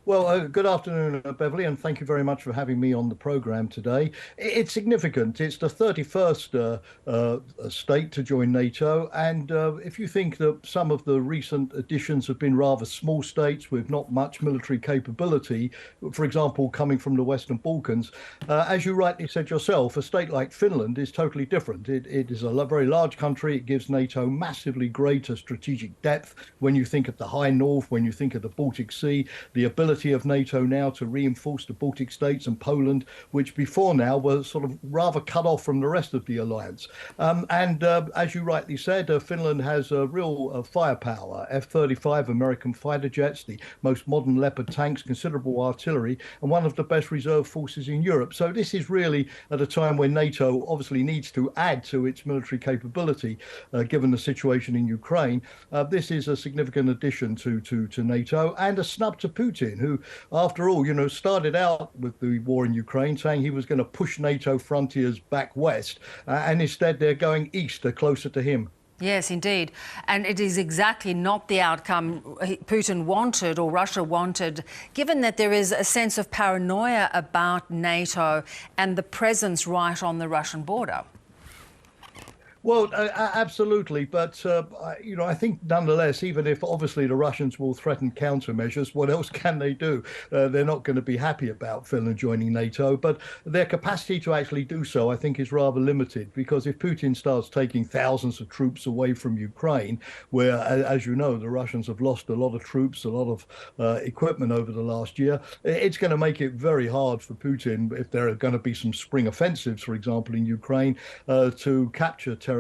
Well, good afternoon, Beverly, and thank you very much for having me on the program today. It's significant. It's the 31st state to join NATO. And if you think that some of the recent additions have been rather small states with not much military capability, for example, coming from the Western Balkans, as you rightly said yourself, a state like Finland is totally different. It is a very large country. It gives NATO massively greater strategic depth when you think of the High North, when you think of the Baltic Sea, the ability of NATO now to reinforce the Baltic states and Poland, which before now were sort of rather cut off from the rest of the alliance. As you rightly said, Finland has a real firepower, F-35 American fighter jets, the most modern Leopard tanks, considerable artillery, and one of the best reserve forces in Europe. So this is really at a time when NATO obviously needs to add to its military capability, given the situation in Ukraine. This is a significant addition to NATO and a snub to Putin, who, after all, started out with the war in Ukraine saying he was going to push NATO frontiers back west, and instead they're going east, they're closer to him. Yes, indeed. And it is exactly not the outcome Putin wanted or Russia wanted, given that there is a sense of paranoia about NATO and the presence right on the Russian border. Well, absolutely. But, I think nonetheless, even if obviously the Russians will threaten countermeasures, what else can they do? They're not going to be happy about Finland joining NATO. But their capacity to actually do so, I think, is rather limited, because if Putin starts taking thousands of troops away from Ukraine, where, as you know, the Russians have lost a lot of troops, a lot of equipment over the last year, it's going to make it very hard for Putin, if there are going to be some spring offensives, for example, in Ukraine, to capture territory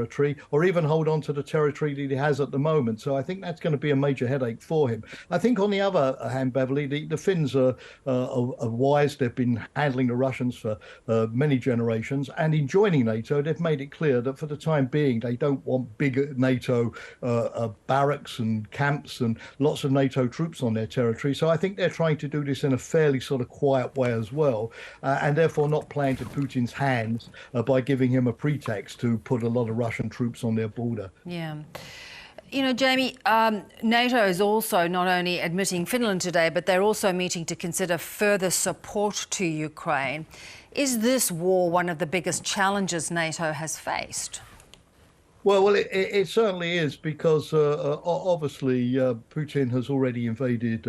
or even hold on to the territory that he has at the moment. So I think that's going to be a major headache for him. I think on the other hand, Beverly, the Finns are wise. They've been handling the Russians for many generations, and in joining NATO, they've made it clear that for the time being, they don't want big NATO barracks and camps and lots of NATO troops on their territory. So I think they're trying to do this in a fairly sort of quiet way as well, and therefore not playing to Putin's hands by giving him a pretext to put a lot of Russian troops on their border. Yeah. Jamie, NATO is also not only admitting Finland today, but they're also meeting to consider further support to Ukraine. Is this war one of the biggest challenges NATO has faced? Well, it certainly is, because obviously Putin has already invaded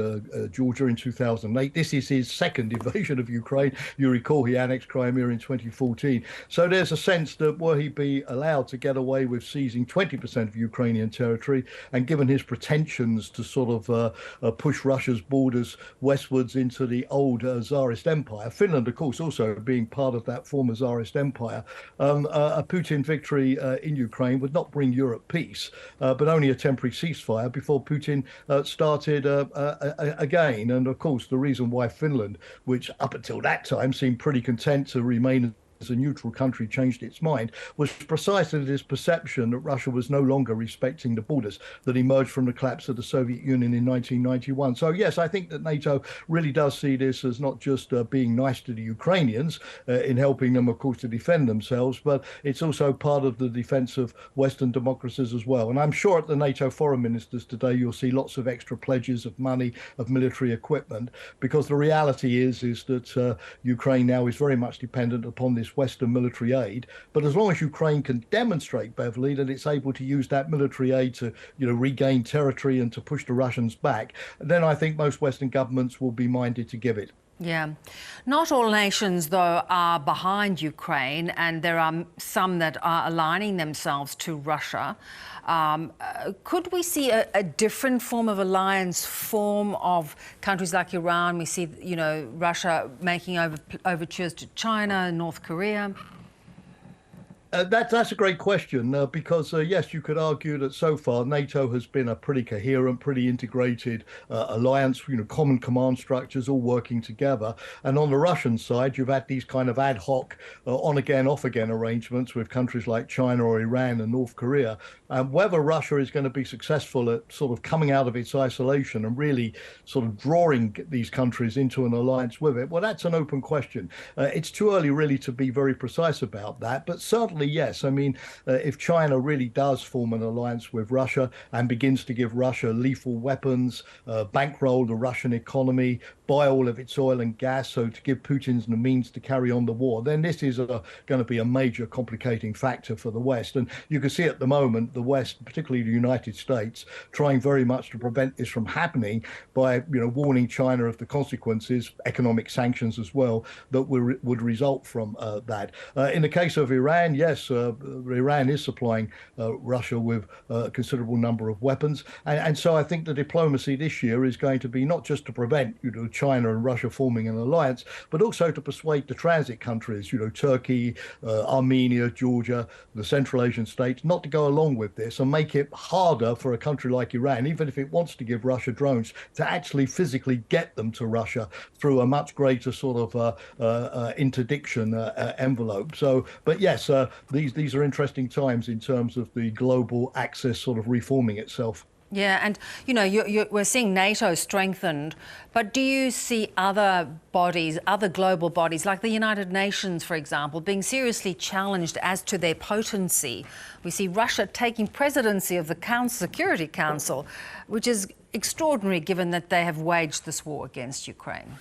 Georgia in 2008. This is his second invasion of Ukraine. You recall he annexed Crimea in 2014. So there's a sense that were he be allowed to get away with seizing 20% of Ukrainian territory, and given his pretensions to sort of push Russia's borders westwards into the old Tsarist Empire, Finland, of course, also being part of that former Tsarist Empire, a Putin victory in Ukraine would not bring Europe peace, but only a temporary ceasefire before Putin started again. And of course, the reason why Finland, which up until that time seemed pretty content to remain as a neutral country, changed its mind, was precisely this perception that Russia was no longer respecting the borders that emerged from the collapse of the Soviet Union in 1991. So yes, I think that NATO really does see this as not just being nice to the Ukrainians in helping them, of course, to defend themselves, but it's also part of the defense of Western democracies as well. And I'm sure at the NATO foreign ministers today, you'll see lots of extra pledges of money, of military equipment, because the reality is that Ukraine now is very much dependent upon this Western military aid. But as long as Ukraine can demonstrate, Beverly, that it's able to use that military aid to, regain territory and to push the Russians back, then I think most Western governments will be minded to give it. Yeah. Not all nations, though, are behind Ukraine, and there are some that are aligning themselves to Russia. Could we see a different form of alliance form of countries like Iran? We see, Russia making overtures to China, North Korea. That's a great question, because, yes, you could argue that so far NATO has been a pretty coherent, pretty integrated alliance, common command structures all working together. And on the Russian side, you've had these kind of ad hoc on-again, off-again arrangements with countries like China or Iran and North Korea. Whether Russia is going to be successful at sort of coming out of its isolation and really sort of drawing these countries into an alliance with it, well, that's an open question. It's too early really to be very precise about that, but certainly certainly yes. I mean, if China really does form an alliance with Russia and begins to give Russia lethal weapons, bankroll the Russian economy, buy all of its oil and gas, so to give Putin the means to carry on the war, then this is going to be a major complicating factor for the West. And you can see at the moment the West, particularly the United States, trying very much to prevent this from happening by, warning China of the consequences, economic sanctions as well, that would result from that. In the case of Iran, yes, Iran is supplying Russia with a considerable number of weapons. And so I think the diplomacy this year is going to be not just to prevent, China and Russia forming an alliance, but also to persuade the transit countries, Turkey, Armenia, Georgia, the Central Asian states, not to go along with this and make it harder for a country like Iran, even if it wants to give Russia drones, to actually physically get them to Russia through a much greater sort of interdiction envelope. So, but yes, these are interesting times in terms of the global axis sort of reforming itself. Yeah, and we're seeing NATO strengthened, but do you see other bodies, other global bodies, like the United Nations, for example, being seriously challenged as to their potency? We see Russia taking presidency of the Security Council, which is extraordinary given that they have waged this war against Ukraine.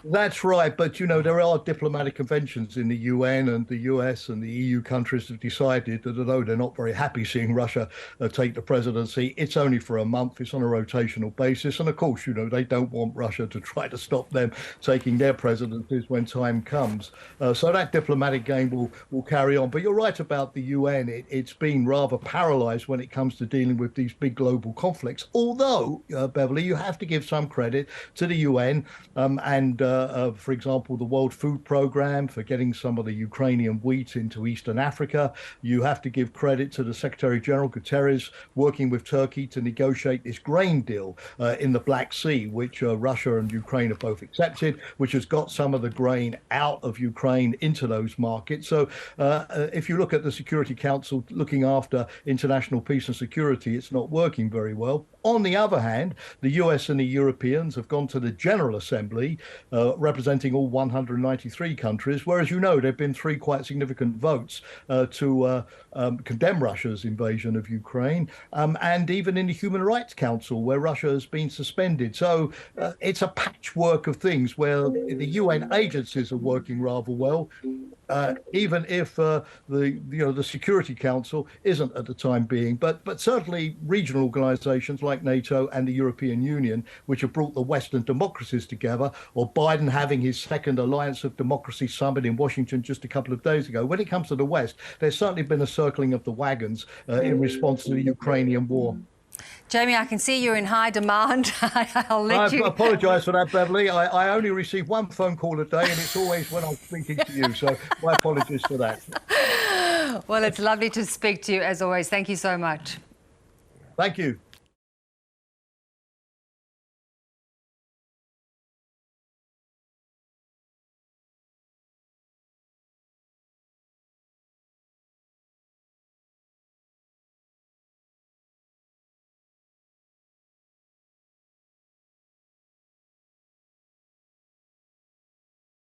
That's right. But, there are diplomatic conventions in the UN, and the US and the EU countries have decided that although they're not very happy seeing Russia take the presidency, it's only for a month. It's on a rotational basis. And of course, they don't want Russia to try to stop them taking their presidencies when time comes. So that diplomatic game will carry on. But you're right about the UN. It's been rather paralyzed when it comes to dealing with these big global conflicts. Although, Beverly, you have to give some credit to the UN and for example, the World Food Programme for getting some of the Ukrainian wheat into Eastern Africa. You have to give credit to the Secretary General Guterres working with Turkey to negotiate this grain deal in the Black Sea, which Russia and Ukraine have both accepted, which has got some of the grain out of Ukraine into those markets. So if you look at the Security Council looking after international peace and security, it's not working very well. On the other hand, the US and the Europeans have gone to the General Assembly, representing all 193 countries, whereas, there have been 3 quite significant votes to condemn Russia's invasion of Ukraine, and even in the Human Rights Council, where Russia has been suspended. So it's a patchwork of things where the UN agencies are working rather well, even if the Security Council isn't at the time being. But certainly regional organizations like NATO and the European Union, which have brought the Western democracies together, or Biden having his second Alliance of Democracy summit in Washington just a couple of days ago. When it comes to the West, there's certainly been a circling of the wagons in response to the Ukrainian war. Jamie, I can see you're in high demand. I'll let you. I apologise for that, Beverly. I only receive 1 phone call a day, and it's always when I'm speaking to you. So my apologies for that. Well, it's lovely to speak to you as always. Thank you so much. Thank you.